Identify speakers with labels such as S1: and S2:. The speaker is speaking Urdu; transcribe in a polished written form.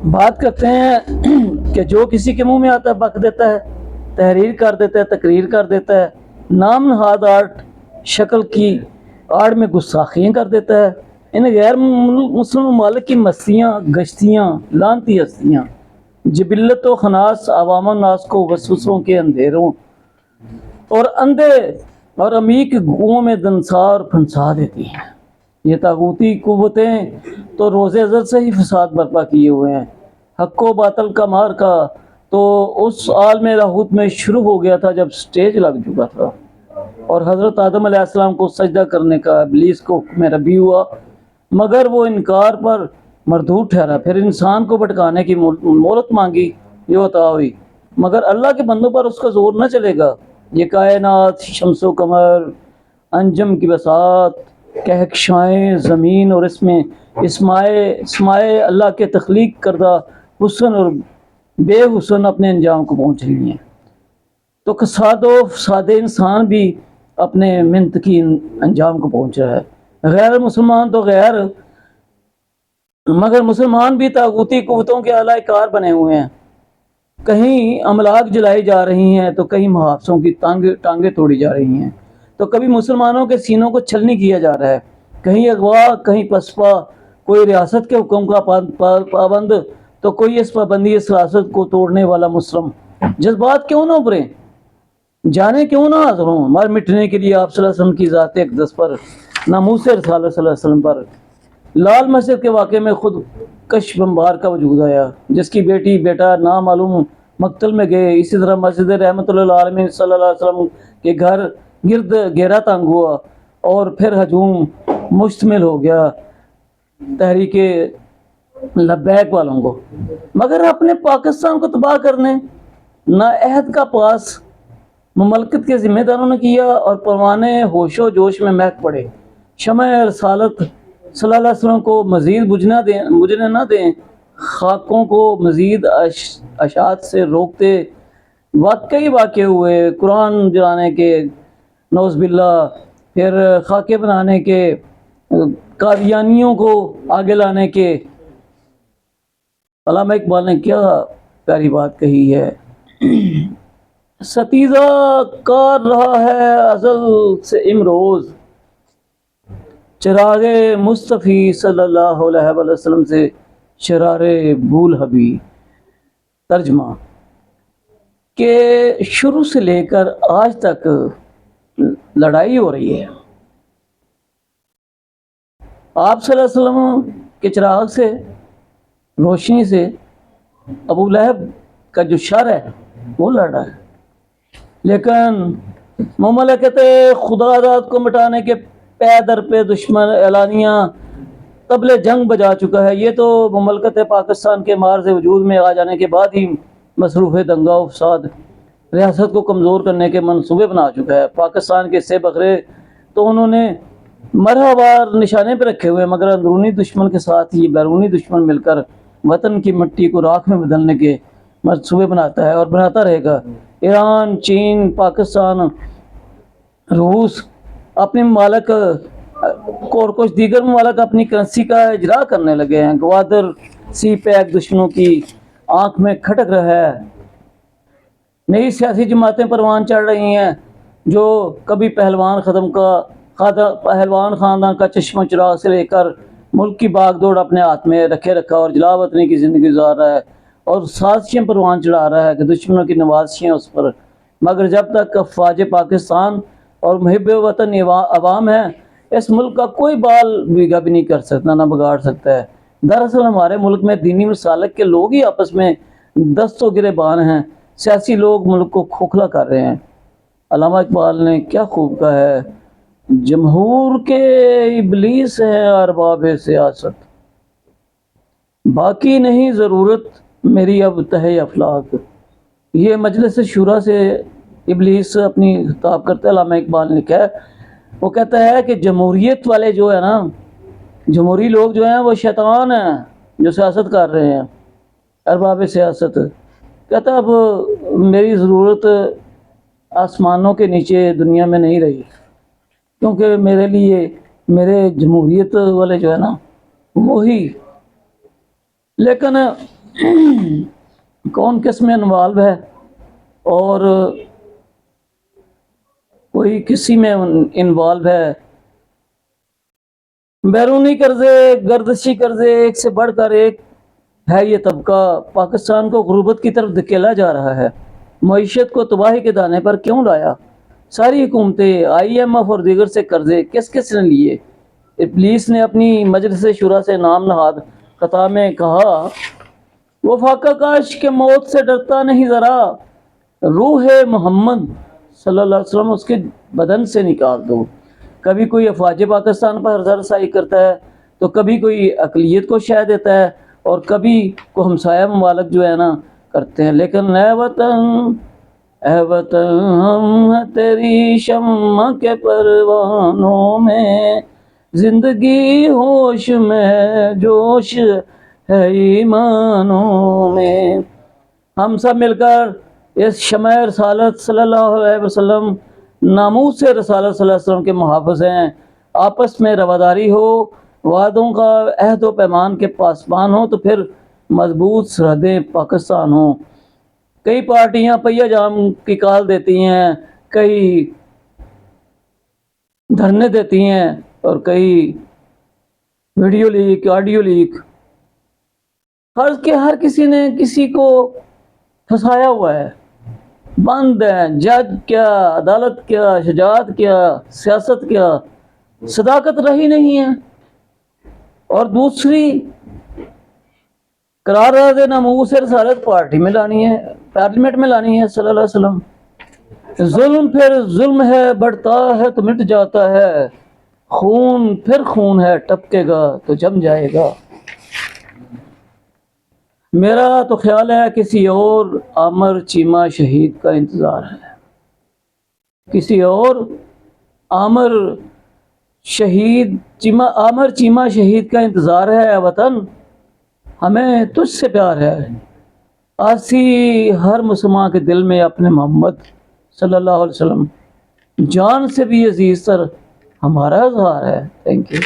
S1: بات کرتے ہیں کہ جو کسی کے منہ میں آتا ہے بک دیتا ہے، تحریر کر دیتا ہے، تقریر کر دیتا ہے، نام نہاد آرٹ شکل کی آڑ میں گستاخیاں کر دیتا ہے۔ ان غیر مسلم ممالک کی مستیاں، گشتیاں، لانتی ہستیاں جبلت و خناس عوام الناس کو وسوسوں کے اندھیروں اور اندھے اور عمیق گوؤں میں دنسار پھنسا دیتی ہیں۔ یہ طاغوتی قوتیں تو روز ازل سے ہی فساد برپا کیے ہوئے ہیں۔ حق و باطل کا مارکا تو اس عالم لاہوت میں شروع ہو گیا تھا جب سٹیج لگ چکا تھا اور حضرت آدم علیہ السلام کو سجدہ کرنے کا ابلیس کو حکم ربی ہوا، مگر وہ انکار پر مردود ٹھہرا۔ پھر انسان کو بھٹکانے کی مہلت مانگی، یہ عطا ہوئی، مگر اللہ کے بندوں پر اس کا زور نہ چلے گا۔ یہ کائنات، شمس و قمر، انجم کی بساط، کہکشائیں زمین اور اس میں اسمائے اللہ کے تخلیق کردہ حسن اور بے حسن اپنے انجام کو پہنچ رہی ہیں، تو کساد و فساد انسان بھی اپنے منطقی انجام کو پہنچ رہا ہے۔ غیر مسلمان تو غیر، مگر مسلمان بھی طاغوتی قوتوں کے اعلی کار بنے ہوئے ہیں۔ کہیں املاک جلائی جا رہی ہیں تو کہیں محافظوں کی ٹانگیں توڑی جا رہی ہیں، تو کبھی مسلمانوں کے سینوں کو چھلنی کیا جا رہا ہے، کہیں اغوا، کہیں پسپا، کوئی ریاست کے حکم کا پابند تو کوئی اس پابندی اس ریاست کو توڑنے والا مسلم۔ جذبات کیوں نہ ابھریں، جانے کیوں نہ حاضر ہوں، مر مٹنے کے لیے آپ صلی اللہ علیہ وسلم کی ذات اقدس پر، ناموس رسالت صلی اللہ علیہ وسلم پر۔ لال مسجد کے واقعے میں خود کش بمبار کا وجود آیا، جس کی بیٹی بیٹا نامعلوم مقتل میں گئے۔ اسی طرح مسجد رحمت اللہ عالمین صلی اللہ علیہ وسلم کے گھر گرد گھیرا تنگ ہوا اور پھر ہجوم مشتمل ہو گیا تحریک لبیک والوں کو، مگر اپنے پاکستان کو تباہ کرنے نااہد کا پاس مملکت کے ذمہ داروں نے کیا اور پروانے ہوش و جوش میں مہک پڑے۔ شمع رسالت صلی اللہ علیہ وسلم کو مزید بجھنے نہ دیں، خاکوں کو مزید اشاعت سے روکتے واقعی واقع ہوئے، قرآن جلانے کے نعوذ باللہ، پھر خاکے بنانے کے، قادیانیوں کو آگے لانے کے۔ علامہ اقبال نے کیا پیاری بات کہی ہے، ستیزہ کار رہا ہے ازل سے امروز، چراغ مصطفی صلی اللہ علیہ وسلم سے شرار بولہبی۔ ترجمہ کہ شروع سے لے کر آج تک لڑائی ہو رہی ہے، آپ صلی اللہ علیہ وسلم کے چراغ سے، روشنی سے ابو لہب کا جو شر ہے وہ لڑ رہا ہے، لیکن مملکت خدا داد کو مٹانے کے پے در پہ دشمن اعلانیہ طبل جنگ بجا چکا ہے۔ یہ تو مملکت پاکستان کے معرض وجود میں آ جانے کے بعد ہی مصروف دنگا و فساد ریاست کو کمزور کرنے کے منصوبے بنا چکا ہے۔ پاکستان کے حصے بکرے تو انہوں نے مرحلہ وار نشانے پہ رکھے ہوئے، مگر اندرونی دشمن کے ساتھ یہ بیرونی دشمن مل کر وطن کی مٹی کو راکھ میں بدلنے کے منصوبے بناتا ہے اور بناتا رہے گا۔ ایران، چین، پاکستان، روس، اپنے ممالک کو اور کچھ دیگر ممالک اپنی کرنسی کا اجرا کرنے لگے ہیں۔ گوادر سی پیک دشمنوں کی آنکھ میں کھٹک رہا ہے۔ نئی سیاسی جماعتیں پروان چڑھ رہی ہیں جو کبھی پہلوان خاندان کا چشمہ چراغ سے لے کر ملک کی باغ دوڑ اپنے ہاتھ میں رکھے رکھا اور جلا وطنی کی زندگی گزار رہا ہے اور سازشیں پروان چڑھا رہا ہے کہ دشمنوں کی نوازشیں اس پر، مگر جب تک افواج پاکستان اور محب وطن عوام ہیں، اس ملک کا کوئی بال بیگا بھی نہیں کر سکتا، نہ بگاڑ سکتا ہے۔ دراصل ہمارے ملک میں دینی مسالک کے لوگ ہی آپس میں دست و گریبان ہیں، سیاسی لوگ ملک کو کھوکھلا کر رہے ہیں۔ علامہ اقبال نے کیا خوب کہا ہے، جمہور کے ابلیس ہیں ارباب سیاست، باقی نہیں ضرورت میری اب تہہ افلاک۔ یہ مجلس شورا سے ابلیس اپنی خطاب کرتا ہے، علامہ اقبال نے لکھا ہے، وہ کہتا ہے کہ جمہوریت والے جو ہے نا، جمہوری لوگ جو ہیں وہ شیطان ہیں جو سیاست کر رہے ہیں، ارباب سیاست۔ کہتا اب میری ضرورت آسمانوں کے نیچے دنیا میں نہیں رہی، کیونکہ میرے لیے میرے جمہوریت والے جو ہے نا وہی۔ لیکن کون کس میں انوالو ہے اور کوئی کسی میں انوالو ہے. بیرونی قرضے، گردشی قرضے ایک سے بڑھ کر ایک ہے. یہ طبقہ پاکستان کو غربت کی طرف دھکیلا جا رہا ہے. معیشت کو تباہی کے دانے پر کیوں لایا؟ ساری حکومتیں، IMF اور دیگر سے قرضے کس کس نے لیے؟ ابلیس نے اپنی مجلس شورا سے نام نہاد خطاب میں کہا، وہ فاقہ کاش کے موت سے ڈرتا نہیں ذرا، روح محمد صلی اللہ علیہ وسلم اس کے بدن سے نکال دو. کبھی کوئی افواج پاکستان پر رسائی کرتا ہے تو کبھی کوئی اقلیت کو شہ دیتا ہے اور کبھی کو ہمسایہ ممالک جو ہے نا کرتے ہیں. لیکن اے وطن ہم ہیں تیری شمع کے پروانوں میں، زندگی ہوش میں جوش ہے ایمانوں میں. ہم سب مل کر اس شمع رسالت صلی اللہ علیہ وسلم، ناموس سے رسالت صلی اللہ علیہ وسلم کے محافظ ہیں. آپس میں رواداری ہو، وعدوں کا عہد و پیمان کے پاسبان ہو تو پھر مضبوط سرحدیں پاکستان ہوں. کئی پارٹیاں پہیہ جام کی کال دیتی ہیں، کئی دھرنے دیتی ہیں اور کئی ویڈیو لیک، آڈیو لیک. ہر کسی نے کسی کو پھنسایا ہوا ہے. بند ہے جج کیا، عدالت کیا، شجاعت کیا، سیاست کیا، صداقت رہی نہیں ہے. اور دوسری قرارداد ناموس رسالت پارٹی میں لانی ہے، پارلیمنٹ میں لانی ہے صلی اللہ علیہ وسلم. ظلم پھر ظلم ہے، بڑھتا ہے تو مٹ جاتا ہے، خون پھر خون ہے، ٹپکے گا تو جم جائے گا. میرا تو خیال ہے کسی اور عامر چیمہ شہید کا انتظار ہے، کسی اور عامر چیمہ شہید کا انتظار ہے. اے وطن ہمیں تجھ سے پیار ہے، آسی ہر مسلمان کے دل میں اپنے محمد صلی اللہ علیہ وسلم جان سے بھی عزیز تر ہمارا اظہار ہے. Thank you.